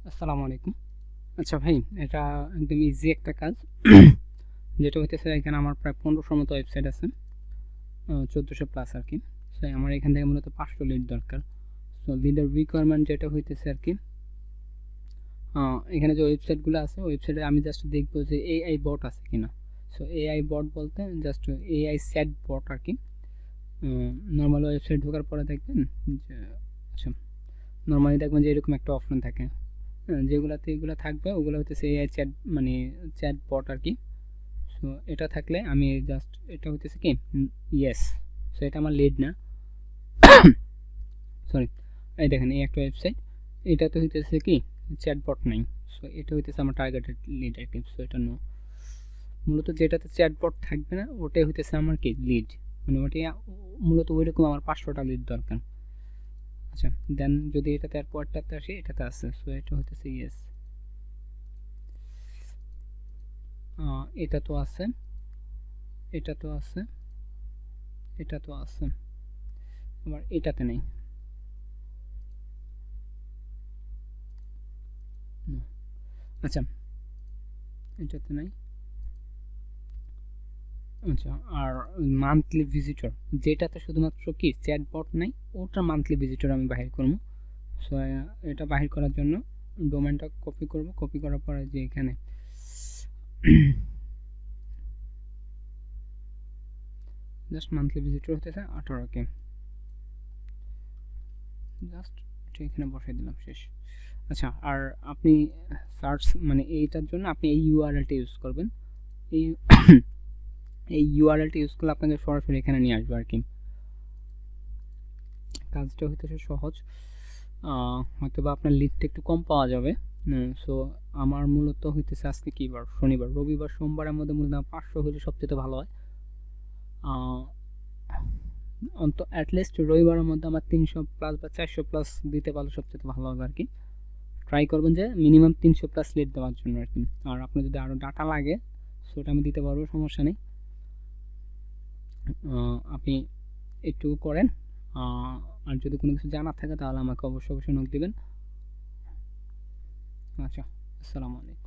আসসালামু আলাইকুম। আচ্ছা ভাই, এটা একদম ইজি একটা কাজ। যেটা হইতেছে এখানে আমার প্রায় 1500 মতো ওয়েবসাইট আছে, 1400 প্লাস আর কি। সো আমার এখান থেকে মূলত 500 লিড দরকার। সো লিডের রিকোয়ারমেন্ট যেটা হইতেছে আর কি, এখানে যে ওয়েবসাইটগুলো আছে ওয়েবসাইটে আমি জাস্ট দেখবো যে এআই বট আছে কিনা। সো এআই বট বলতে জাস্ট এআই চ্যাট বট আর কি। নর্মাল ওয়েবসাইট ঢোকার পরে দেখবেন যে, আচ্ছা, নর্মালি দেখবেন যে এরকম একটা অপশন থাকে। যেগুলাতে এগুলো থাকবে ওগুলো হচ্ছে এআই চ্যাট, মানে চ্যাট বট আর কি। সো এটা থাকলে আমি জাস্ট এটা হইতেছে কি, ইয়েস। সো এটা আমার লিড না, সরি। এই দেখেন এই একটা ওয়েবসাইট, এটাতে হইতেছে কি চ্যাট বট নাই। সো এটা হইতেছে আমার টার্গেটেড লিড আর কি। সো এটা নো, মূলত যেটাতে চ্যাট বট থাকবে না ওটাই হইতেছে আমার কি লিড, মানে ওটাই মূলত ওইরকম আমার 500টা লিড দরকার। আচ্ছা, দেন যদি এটাতে আর পরেরটাতে আসি, এটাতে আছে। সো এটা হইতেছে ইয়েস, এটা তো আছে, এটা তো আছে, এটা তো আছে, আবার এটাতে নেই। আচ্ছা, এটাতে নাই। আচ্ছা, আর মান্থলি ভিজিটর যেটাতে শুধুমাত্র কি চ্যাটবট নাই, ওটা মান্থলি ভিজিটর আমি বাহির করব। সো এটা বাহির করার জন্য ডোমেনটা কপি করব, কপি করার পরে যে এখানে জাস্ট মান্থলি ভিজিটর হতেছে 18কে, জাস্ট এটা এখানে বসাই দিলাম, শেষ। আচ্ছা, আর আপনি সার্চ মানে এইটার জন্য আপনি এই ইউআরএলটা ইউজ করবেন। এই এই ইউআরএলটা ইউজ করলে আপনাকে সরাসরি এখানে নিয়ে আসবে আর কি। কাজটা হইতেছে সহজ, হয়তো বা আপনার লিডটা একটু কম পাওয়া যাবে। সো আমার মূলত হইতেছে আজকে কি বার, শনিবার, রবিবার সোমবারের মধ্যে মূলত 500 হলে সবচেয়ে ভালো হয়। অন্ত অ্যাটলিস্ট রবিবারের মধ্যে আমার 300 প্লাস বা 400 প্লাস দিতে পারলে সবচেয়ে ভালো হবে আর কি। ট্রাই করবেন যে মিনিমাম 300 প্লাস লিড দেওয়ার জন্য আর কি। আর আপনার যদি আরও ডাটা লাগে সেটা আমি দিতে পারবো, সমস্যা নেই। আপনি একটু করেন, আর যদি কোনো কিছু জানার থাকে তাহলে আমাকে অবশ্যই নক দিবেন। আচ্ছা, আসসালামু আলাইকুম।